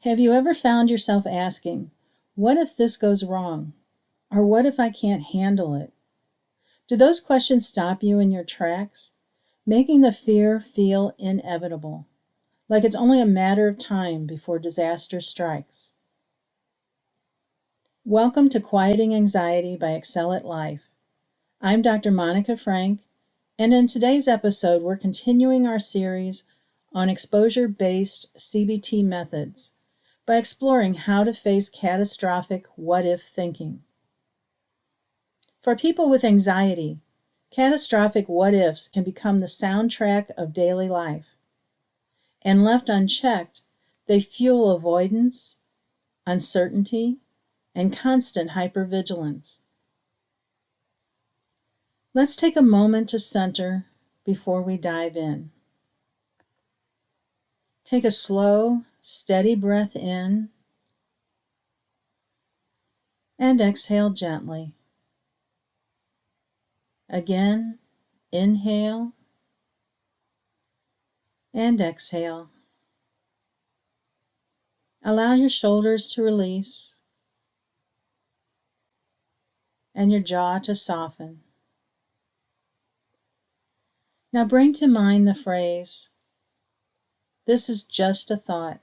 Have you ever found yourself asking, what if this goes wrong? Or what if I can't handle it? Do those questions stop you in your tracks, making the fear feel inevitable, like it's only a matter of time before disaster strikes? Welcome to Quieting Anxiety by Excel at Life. I'm Dr. Monica Frank, and in today's episode, we're continuing our series on exposure-based CBT methods by exploring how to face catastrophic what-if thinking. For people with anxiety, catastrophic what-ifs can become the soundtrack of daily life. And left unchecked, they fuel avoidance, uncertainty, and constant hypervigilance. Let's take a moment to center before we dive in. Take a slow, steady breath in and exhale gently. Again, inhale and exhale. Allow your shoulders to release and your jaw to soften. Now bring to mind the phrase, "This is just a thought,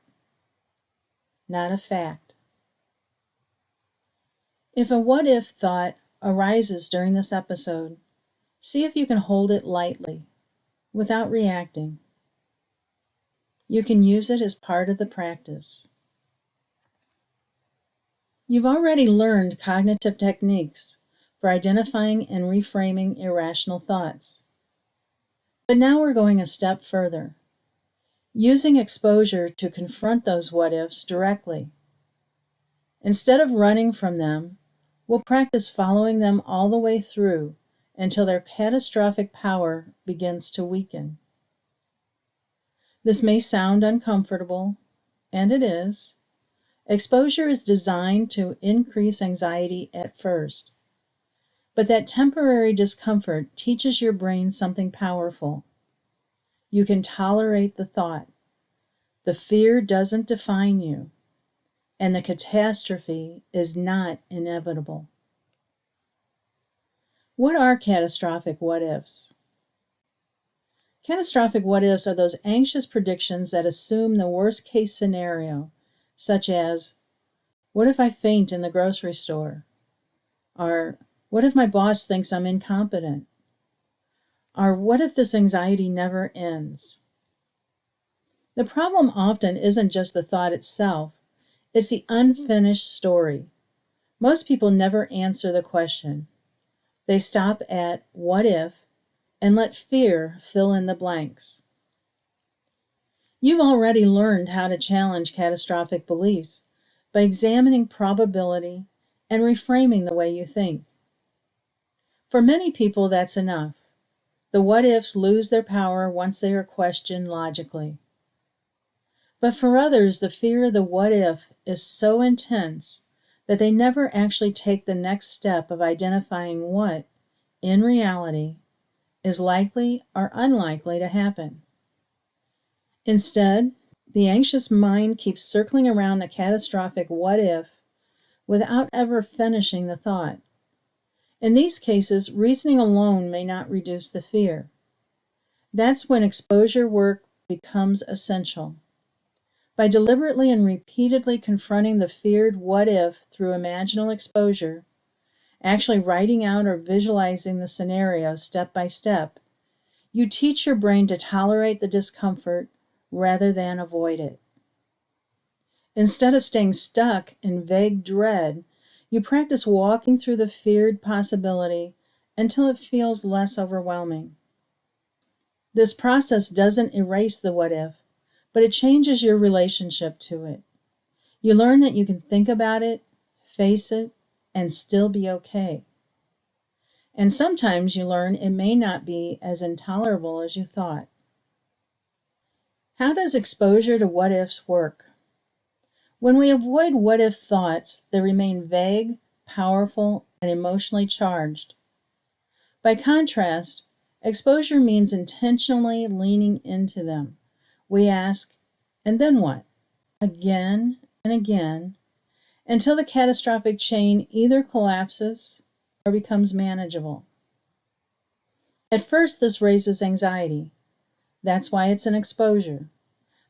not a fact." If a what-if thought arises during this episode, see if you can hold it lightly, without reacting. You can use it as part of the practice. You've already learned cognitive techniques for identifying and reframing irrational thoughts. But now we're going a step further, using exposure to confront those what-ifs directly. Instead of running from them, we'll practice following them all the way through until their catastrophic power begins to weaken. This may sound uncomfortable, and it is. Exposure is designed to increase anxiety at first, but that temporary discomfort teaches your brain something powerful. You can tolerate the thought. The fear doesn't define you, and the catastrophe is not inevitable. What are catastrophic what-ifs? Catastrophic what-ifs are those anxious predictions that assume the worst-case scenario, such as, what if I faint in the grocery store? Or, what if my boss thinks I'm incompetent? Or, what if this anxiety never ends? The problem often isn't just the thought itself, it's the unfinished story. Most people never answer the question. They stop at what if and let fear fill in the blanks. You've already learned how to challenge catastrophic beliefs by examining probability and reframing the way you think. For many people, that's enough. The what-ifs lose their power once they are questioned logically. But for others, the fear of the what-if is so intense that they never actually take the next step of identifying what, in reality, is likely or unlikely to happen. Instead, the anxious mind keeps circling around the catastrophic what-if without ever finishing the thought. In these cases, reasoning alone may not reduce the fear. That's when exposure work becomes essential. By deliberately and repeatedly confronting the feared what-if through imaginal exposure, actually writing out or visualizing the scenario step by step, you teach your brain to tolerate the discomfort rather than avoid it. Instead of staying stuck in vague dread, you practice walking through the feared possibility until it feels less overwhelming. This process doesn't erase the what-if, but it changes your relationship to it. You learn that you can think about it, face it, and still be okay. And sometimes you learn it may not be as intolerable as you thought. How does exposure to what-ifs work? When we avoid what-if thoughts, they remain vague, powerful, and emotionally charged. By contrast, exposure means intentionally leaning into them. We ask, and then what? Again and again until the catastrophic chain either collapses or becomes manageable. At first, this raises anxiety. That's why it's an exposure.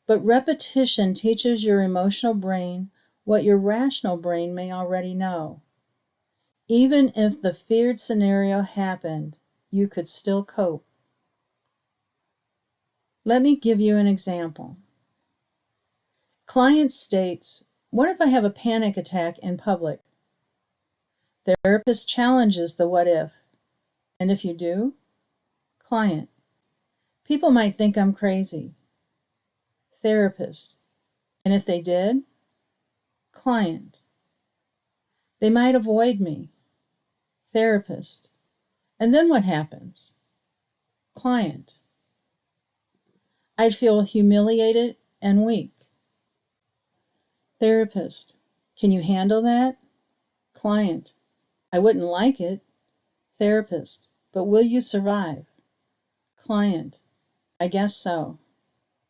But repetition teaches your emotional brain what your rational brain may already know. Even if the feared scenario happened, you could still cope. Let me give you an example. Client states, "What if I have a panic attack in public?" Therapist challenges the what if. "And if you do?" Client, "People might think I'm crazy." Therapist, "And if they did?" Client, "They might avoid me." Therapist, "And then what happens?" Client, "I'd feel humiliated and weak." Therapist, "Can you handle that?" Client, "I wouldn't like it." Therapist, "But will you survive?" Client, "I guess so.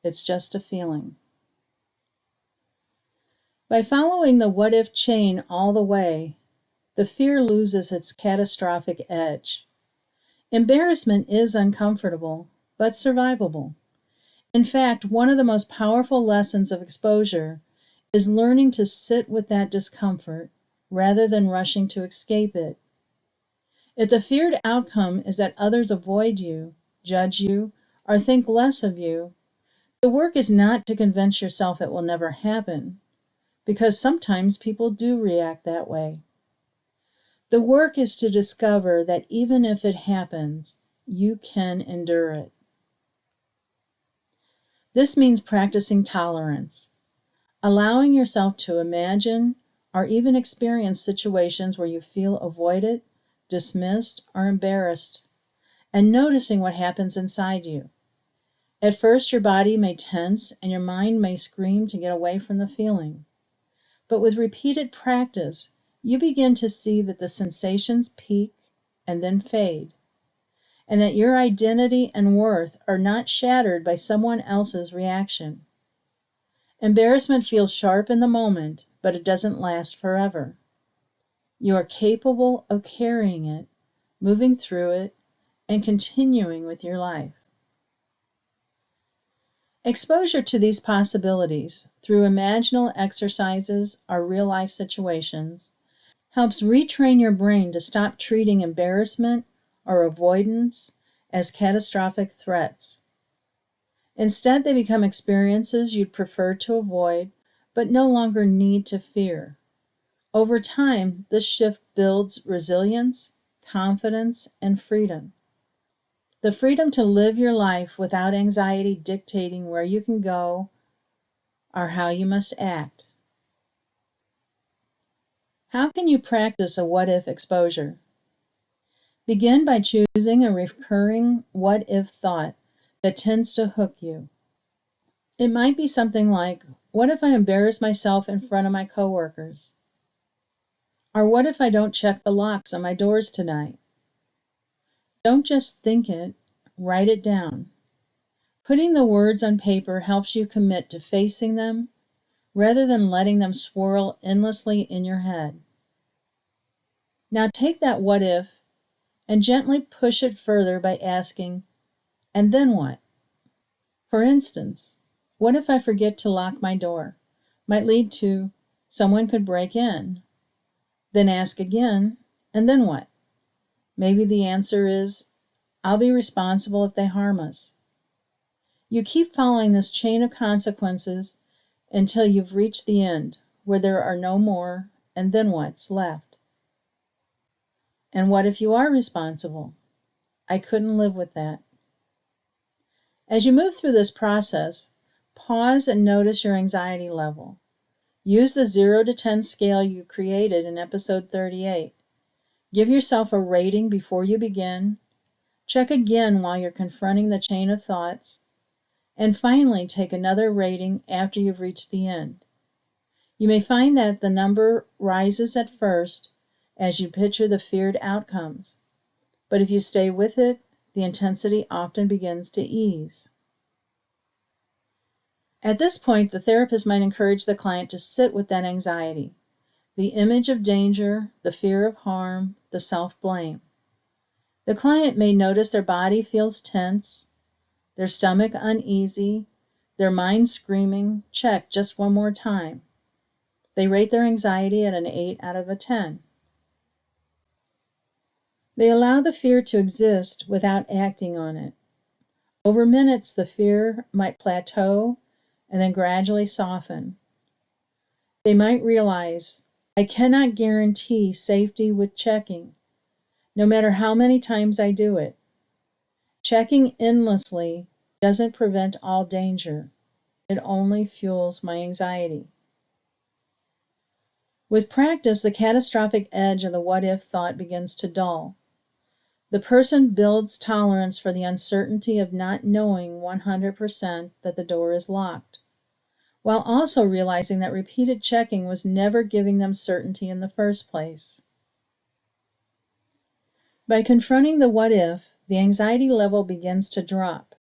It's just a feeling." By following the what if chain all the way, the fear loses its catastrophic edge. Embarrassment is uncomfortable, but survivable. In fact, one of the most powerful lessons of exposure is learning to sit with that discomfort rather than rushing to escape it. If the feared outcome is that others avoid you, judge you, or think less of you, the work is not to convince yourself it will never happen, because sometimes people do react that way. The work is to discover that even if it happens, you can endure it. This means practicing tolerance, allowing yourself to imagine or even experience situations where you feel avoided, dismissed, or embarrassed, and noticing what happens inside you. At first, your body may tense and your mind may scream to get away from the feeling. But with repeated practice, you begin to see that the sensations peak and then fade, and that your identity and worth are not shattered by someone else's reaction. Embarrassment feels sharp in the moment, but it doesn't last forever. You are capable of carrying it, moving through it, and continuing with your life. Exposure to these possibilities through imaginal exercises or real-life situations helps retrain your brain to stop treating embarrassment or avoidance as catastrophic threats. Instead, they become experiences you'd prefer to avoid, but no longer need to fear. Over time, this shift builds resilience, confidence, and freedom. The freedom to live your life without anxiety dictating where you can go or how you must act. How can you practice a what-if exposure? Begin by choosing a recurring what-if thought that tends to hook you. It might be something like, "What if I embarrass myself in front of my coworkers?" Or, "What if I don't check the locks on my doors tonight?" Don't just think it, write it down. Putting the words on paper helps you commit to facing them rather than letting them swirl endlessly in your head. Now take that what if and gently push it further by asking, "And then what?" For instance, what if I forget to lock my door? Might lead to, someone could break in. Then ask again, "And then what?" Maybe the answer is, "I'll be responsible if they harm us." You keep following this chain of consequences until you've reached the end, where there are no more "and then what's" left. And what if you are responsible? I couldn't live with that. As you move through this process, pause and notice your anxiety level. Use the 0 to 10 scale you created in episode 38. Give yourself a rating before you begin. Check again while you're confronting the chain of thoughts. And finally, take another rating after you've reached the end. You may find that the number rises at first as you picture the feared outcomes. But if you stay with it, the intensity often begins to ease. At this point, the therapist might encourage the client to sit with that anxiety, the image of danger, the fear of harm, the self-blame. The client may notice their body feels tense, their stomach uneasy, their mind screaming, check just one more time. They rate their anxiety at an 8 out of a 10. They allow the fear to exist without acting on it. Over minutes, the fear might plateau and then gradually soften. They might realize, I cannot guarantee safety with checking, no matter how many times I do it. Checking endlessly doesn't prevent all danger. It only fuels my anxiety. With practice, the catastrophic edge of the what-if thought begins to dull. The person builds tolerance for the uncertainty of not knowing 100% that the door is locked, while also realizing that repeated checking was never giving them certainty in the first place. By confronting the what-if, the anxiety level begins to drop,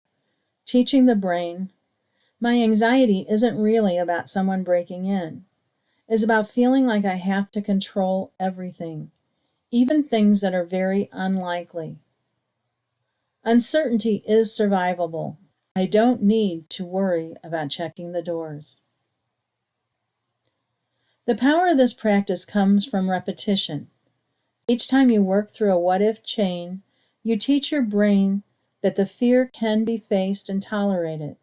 teaching the brain, my anxiety isn't really about someone breaking in. It's about feeling like I have to control everything, even things that are very unlikely. Uncertainty is survivable. I don't need to worry about checking the doors. The power of this practice comes from repetition. Each time you work through a what-if chain, you teach your brain that the fear can be faced and tolerated.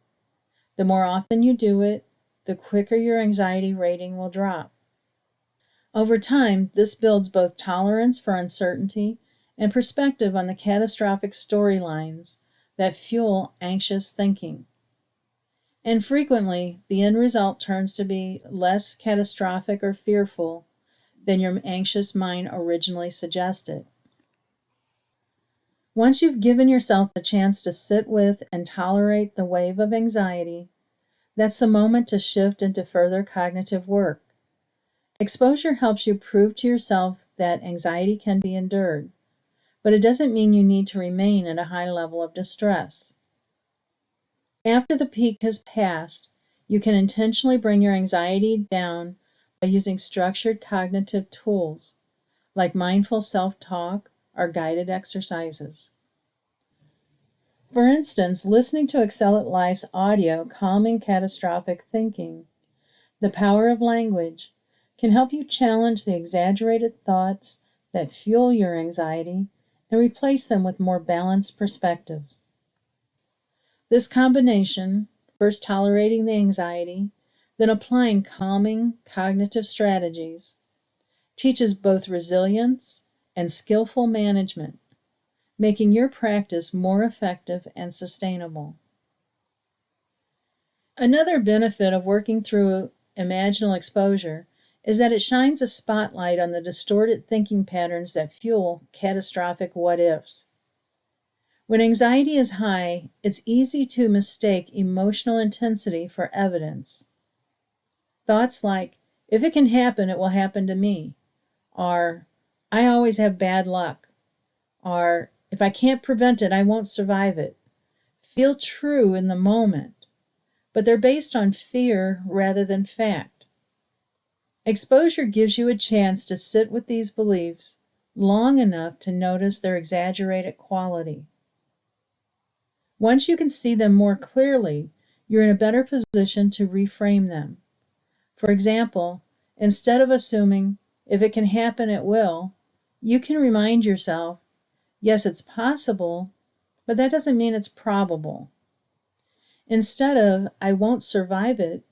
The more often you do it, the quicker your anxiety rating will drop. Over time, this builds both tolerance for uncertainty and perspective on the catastrophic storylines that fuel anxious thinking. And frequently, the end result turns to be less catastrophic or fearful than your anxious mind originally suggested. Once you've given yourself the chance to sit with and tolerate the wave of anxiety, that's the moment to shift into further cognitive work. Exposure helps you prove to yourself that anxiety can be endured, but it doesn't mean you need to remain at a high level of distress. After the peak has passed, you can intentionally bring your anxiety down by using structured cognitive tools like mindful self-talk or guided exercises. For instance, listening to Excel at Life's audio Calming Catastrophic Thinking, The Power of Language, can help you challenge the exaggerated thoughts that fuel your anxiety and replace them with more balanced perspectives. This combination, first tolerating the anxiety, then applying calming cognitive strategies, teaches both resilience and skillful management, making your practice more effective and sustainable. Another benefit of working through imaginal exposure is that it shines a spotlight on the distorted thinking patterns that fuel catastrophic what-ifs. When anxiety is high, it's easy to mistake emotional intensity for evidence. Thoughts like, if it can happen, it will happen to me, or I always have bad luck, or if I can't prevent it, I won't survive it, feel true in the moment, but they're based on fear rather than fact. Exposure gives you a chance to sit with these beliefs long enough to notice their exaggerated quality. Once you can see them more clearly, you're in a better position to reframe them. For example, instead of assuming, if it can happen, it will, you can remind yourself, yes, it's possible, but that doesn't mean it's probable. Instead of, I won't survive it,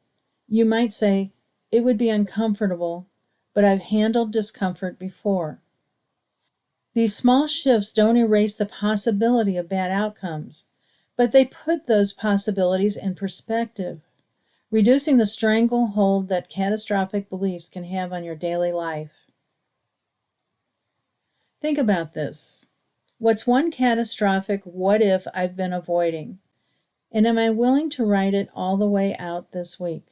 you might say, it would be uncomfortable, but I've handled discomfort before. These small shifts don't erase the possibility of bad outcomes, but they put those possibilities in perspective, reducing the stranglehold that catastrophic beliefs can have on your daily life. Think about this. What's one catastrophic what if I've been avoiding? And am I willing to write it all the way out this week?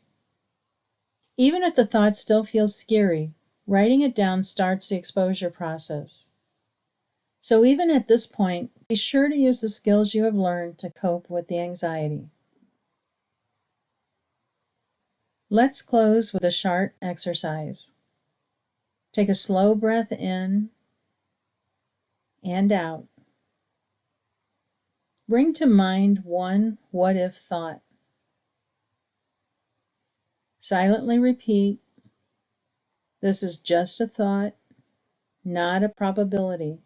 Even if the thought still feels scary, writing it down starts the exposure process. So even at this point, be sure to use the skills you have learned to cope with the anxiety. Let's close with a chart exercise. Take a slow breath in and out. Bring to mind one what-if thought. Silently repeat, "This is just a thought, not a probability.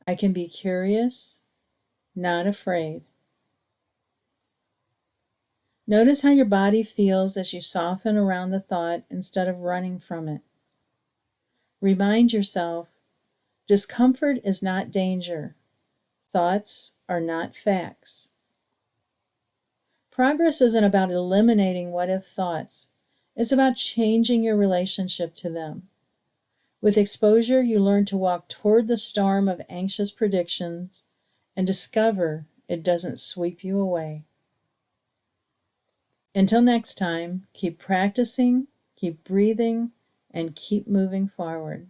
I can be curious, not afraid." Notice how your body feels as you soften around the thought instead of running from it. Remind yourself, discomfort is not danger. Thoughts are not facts. Progress isn't about eliminating what-if thoughts. It's about changing your relationship to them. With exposure, you learn to walk toward the storm of anxious predictions and discover it doesn't sweep you away. Until next time, keep practicing, keep breathing, and keep moving forward.